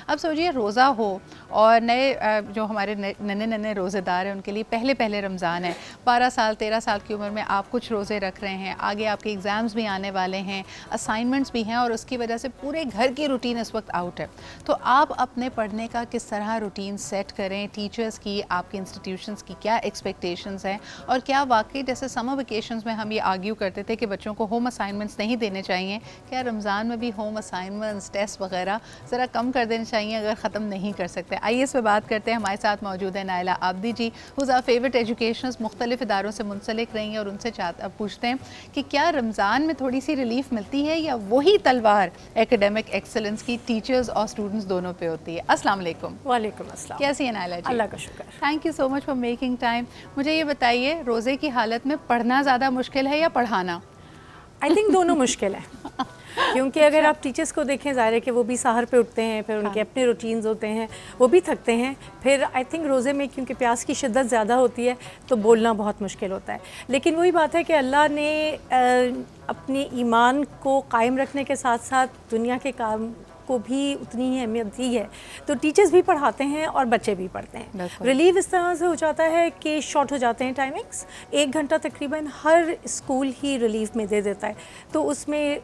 अब सोचिए रोज़ा हो और नए जो हमारे नन्हे नन्हे रोज़ेदार हैं उनके लिए पहले पहले रमज़ान है, 12 साल 13 साल की उम्र में आप कुछ रोज़े रख रहे हैं, आगे आपके एग्ज़ाम्स भी आने वाले हैं, असाइनमेंट्स भी हैं और उसकी वजह से पूरे घर की रूटीन इस वक्त आउट है। तो आप अपने पढ़ने का किस तरह रूटीन सेट करें, टीचर्स की, आपके इंस्टीट्यूशंस की क्या एक्सपेक्टेशंस हैं और क्या वाकई जैसे समर वेकेशंस में हम ये आर्ग्यू करते थे कि बच्चों को होम असाइनमेंट्स नहीं देने चाहिए, क्या रमज़ान में भी होम असाइनमेंट्स टेस्ट वगैरह ज़रा कम कर देने चाहिए अगर ख़त्म नहीं कर सकते? आइए इस पर बात करते हैं। हमारे साथ मौजूद है Naila Abidi ji, who's our favourite educationers, मुख्तलिफ इदारों से मुंसलिक रही हैं और उनसे पूछते हैं कि क्या रमज़ान में थोड़ी सी रिलीफ मिलती है या वही तलवार एकेडमिक एक्सेलेंस की टीचर्स और स्टूडेंट्स दोनों पे होती है? अस्सलाम वालेकुम। वालेकुम अस्सलाम। कैसी है नाइला जी? अल्लाह का शुक्र। Thank you so much for making time. मुझे ये बताइए, रोज़े की हालत में पढ़ना ज़्यादा मुश्किल है या पढ़ाना? आई थिंक दोनों मुश्किल है क्योंकि अगर आप टीचर्स को देखें, ज़ाहिर है कि वो भी सहर पे उठते हैं, फिर उनके अपने रूटीन्स होते हैं, वो भी थकते हैं। फिर आई थिंक रोज़े में क्योंकि प्यास की शिद्दत ज़्यादा होती है तो बोलना बहुत मुश्किल होता है। लेकिन वही बात है कि अल्लाह ने अपने ईमान को कायम रखने के साथ साथ दुनिया के काम को भी उतनी ही अहमियत दी है, तो टीचर्स भी पढ़ाते हैं और बच्चे भी पढ़ते हैं। रिलीव इस तरह से हो जाता है कि शॉर्ट हो जाते हैं टाइमिंग्स, 1 घंटा तकरीबन हर स्कूल ही रिलीव में दे देता है, तो उसमें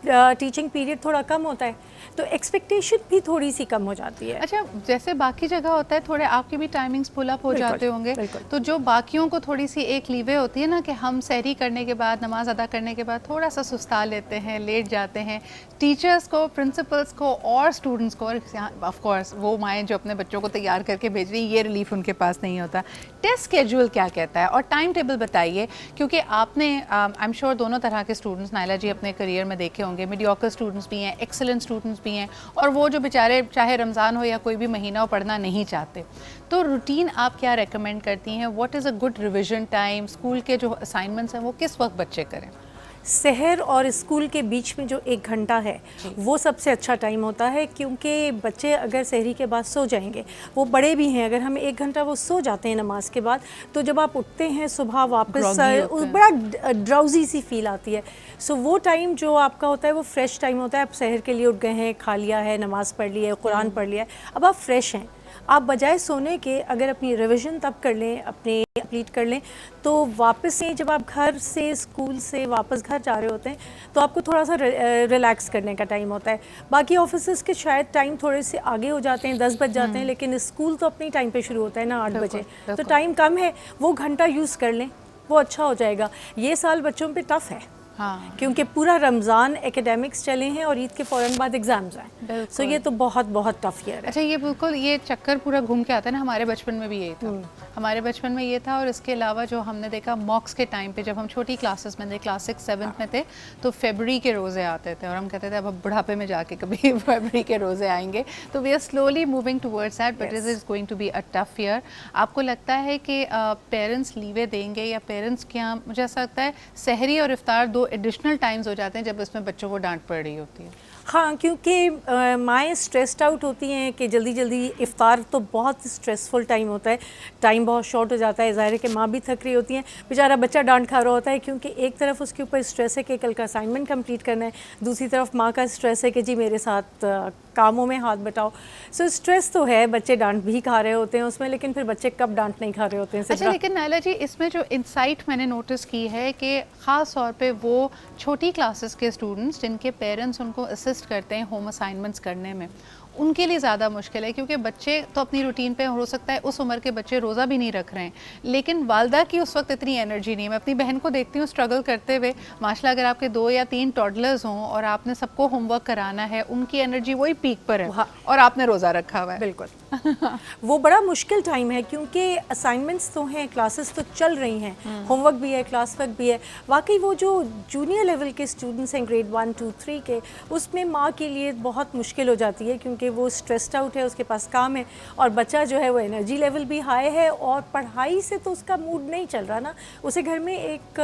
टीचिंग पीरियड थोड़ा कम होता है, तो एक्सपेक्टेशन भी थोड़ी सी कम हो जाती है। अच्छा, जैसे बाकी जगह होता है थोड़े आपके भी टाइमिंग्स पुल अप हो जाते होंगे, तो जो बाकियों को थोड़ी सी एक लीवे होती है ना कि हम सहरी करने के बाद, नमाज अदा करने के बाद थोड़ा सा सुस्ता लेते हैं, लेट जाते हैं, टीचर्स को, प्रिंसिपल्स को और स्टूडेंट्स को, और ऑफ कोर्स वो माएँ जो अपने बच्चों को तैयार करके भेज रही हैं, ये रिलीफ उनके पास नहीं होता। टेस्ट स्केड्यूल क्या कहता है और टाइम टेबल बताइए, क्योंकि आपने आई एम श्योर दोनों तरह के स्टूडेंट्स नाइला जी अपने करियर में देखे होंगे, मीडियोकर स्टूडेंट्स भी हैं, एक्सीलेंट स्टूडेंट्स भी हैं, और वो जो बेचारे चाहे रमज़ान हो या कोई भी महीना हो पढ़ना नहीं चाहते। तो रूटीन आप क्या रेकमेंड करती हैं? What is a good revision time? School के जो असाइनमेंट्स हैं वो किस वक्त बच्चे करें? शहर और स्कूल के बीच में जो 1 घंटा है वो सबसे अच्छा टाइम होता है, क्योंकि बच्चे अगर सहरी के बाद सो जाएंगे, वो बड़े भी हैं, अगर हम 1 घंटा वो सो जाते हैं नमाज के बाद, तो जब आप उठते हैं सुबह वापस बड़ा ड्राउजी सी फील आती है। सो वो टाइम जो आपका होता है वो फ्रेश टाइम होता है। आप सहर के लिए उठ गए हैं, खा लिया है, नमाज पढ़ ली है, कुरान पढ़ लिया है, अब आप फ्रेश हैं। आप बजाय सोने के अगर अपनी रिवीजन तब कर लें, अपने कंप्लीट कर लें, तो वापस से जब आप घर से, स्कूल से वापस घर जा रहे होते हैं तो आपको थोड़ा सा रिलैक्स करने का टाइम होता है। बाकी ऑफिस के शायद टाइम थोड़े से आगे हो जाते हैं, 10 बज जाते हैं, लेकिन स्कूल तो अपनी टाइम पे शुरू होता है ना 8 बजे, तो टाइम कम है, वो घंटा यूज़ कर लें, वो अच्छा हो जाएगा। ये साल बच्चों पे टफ है, हाँ, क्योंकि पूरा रमज़ान एकेडमिक्स चले हैं और ईद के फ़ौरन बाद एग्ज़ाम्स हैं, सो ये तो बहुत बहुत टफ ईयर है। अच्छा, ये बिल्कुल ये चक्कर पूरा घूम के आता है ना, हमारे बचपन में भी यही था, हमारे बचपन में ये था। और इसके अलावा जो हमने देखा मॉक्स के टाइम पे, जब हम छोटी क्लासेस में थे, क्लास 6 7 में थे, तो फरवरी के रोज़े आते थे और हम कहते थे अब बुढ़ापे में जाके कभी फरवरी के रोज़े आएंगे। तो we are slowly moving towards that, but it is going to be a tough year. आपको लगता है कि पेरेंट्स लीवे देंगे या पेरेंट्स क्या, मुझे ऐसा लगता है सहरी और इफ्तार 2 एडिशनल टाइम्स हो जाते हैं जब इसमें बच्चों को डांट पड़ रही होती है। हाँ, क्योंकि माएँ स्ट्रेस्ड आउट होती हैं कि जल्दी जल्दी, इफ्तार तो बहुत स्ट्रेसफुल टाइम होता है, टाइम बहुत शॉर्ट हो जाता है, ज़ाहिर है कि माँ भी थक रही होती हैं, बेचारा बच्चा डांट खा रहा होता है, क्योंकि एक तरफ उसके ऊपर स्ट्रेस है कि कल का असाइनमेंट कंप्लीट करना है, दूसरी तरफ माँ का स्ट्रेस है कि जी मेरे साथ कामों में हाथ बटाओ। सो स्ट्रेस तो है, बच्चे डांट भी खा रहे होते हैं उसमें, लेकिन फिर बच्चे कब डांट नहीं खा रहे होते हैं। अच्छा, लेकिन नाइला जी इसमें जो इंसाइट मैंने नोटिस की है कि ख़ास तौर पे वो छोटी क्लासेस के स्टूडेंट्स जिनके पेरेंट्स उनको असिस्ट करते हैं होम असाइनमेंट्स करने में, उनके लिए ज़्यादा मुश्किल है, क्योंकि बच्चे तो अपनी रूटीन पे, हो सकता है उस उम्र के बच्चे रोज़ा भी नहीं रख रहे हैं, लेकिन वालदा की उस वक्त इतनी एनर्जी नहीं है। मैं अपनी बहन को देखती हूँ स्ट्रगल करते हुए, माशाल्लाह अगर आपके 2 या 3 टॉडलर्स हों और आपने सबको होमवर्क कराना है, उनकी एनर्जी वही पीक पर है और आपने रोज़ा रखा हुआ है। बिल्कुल वो बड़ा मुश्किल टाइम है, क्योंकि असाइनमेंट्स तो हैं, क्लासेस तो चल रही हैं, होमवर्क भी है, क्लास वर्क भी है। वाकई वो जो जूनियर लेवल के स्टूडेंट्स हैं, ग्रेड 1 2 3 के, उसमें माँ के लिए बहुत मुश्किल हो जाती है, क्योंकि वो स्ट्रेस्ड आउट है, उसके पास काम है, और बच्चा जो है वो एनर्जी लेवल भी हाई है, और पढ़ाई से तो उसका मूड नहीं चल रहा ना, उसे घर में एक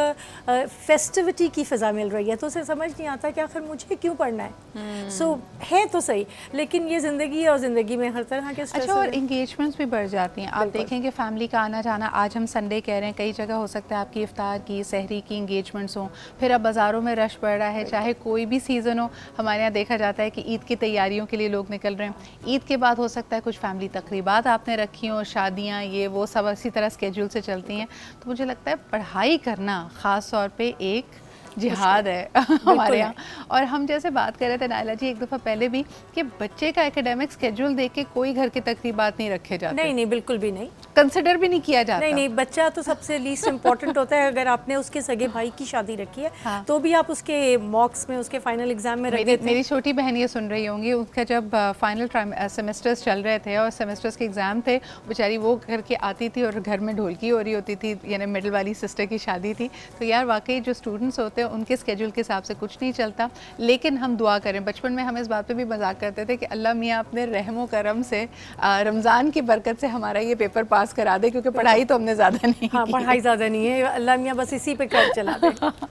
फेस्टिविटी की फ़िज़ा मिल रही है, तो उसे समझ नहीं आता कि आखिर मुझे क्यों पढ़ना है। सो है तो सही, लेकिन ये ज़िंदगी है और ज़िंदगी में हर तरह के अच्छा, और इंगेजमेंट्स भी बढ़ जाती हैं। आप देखें कि फैमिली का आना जाना, आज हम संडे कह रहे हैं, कई जगह हो सकता है आपकी इफ्तार की, सहरी की इंगेजमेंट्स हों, फिर अब बाज़ारों में रश बढ़ रहा है, चाहे कोई भी सीज़न हो। हमारे यहाँ देखा जाता है कि ईद की तैयारियों के लिए लोग निकल निकल रहे हैं। ईद के बाद हो सकता है कुछ फैमिली तकरीबात आपने रखी हों, शादियाँ, ये वो सब इसी तरह स्केड्यूल से चलती हैं। तो मुझे लगता है पढ़ाई करना ख़ास तौर पे एक जिहाद है हमारे यहाँ। और हम जैसे बात कर रहे थे नायला जी एक दफ़ा पहले भी कि बच्चे का एकेडमिक स्केड्यूल देख के कोई घर की तकरीबात नहीं रखे जाते। नहीं नहीं, बिल्कुल भी नहीं, कंसिडर भी नहीं किया जाता। नहीं नहीं, बच्चा तो सबसे लीस्ट इम्पॉर्टेंट होता है। अगर आपने उसके सगे भाई की शादी रखी है हाँ। तो भी आप उसके मॉक्स में, उसके फाइनल एग्जाम में रख देते हैं। मेरी छोटी बहन ये सुन रही होंगी, उसका जब फाइनल सेमेस्टर्स चल रहे थे और सेमेस्टर्स के एग्ज़ाम थे, बेचारी वो करके आती थी और घर में ढोलकी हो रही होती थी, यानी मिडिल वाली सिस्टर की शादी थी। तो यार वाकई जो स्टूडेंट्स होते हैं उनके स्केड्यूल के हिसाब से कुछ नहीं चलता। लेकिन हम दुआ करें, बचपन में हम इस बात पे भी मजाक करते थे कि अल्लाह मियाँ अपने रहमो करम से रमज़ान की बरकत से हमारा ये पेपर पास करा दे, क्योंकि पढ़ाई तो हमने ज़्यादा नहीं हाँ, की। पढ़ाई ज़्यादा नहीं है, अल्लाह मियाँ बस इसी पे कर चला दे।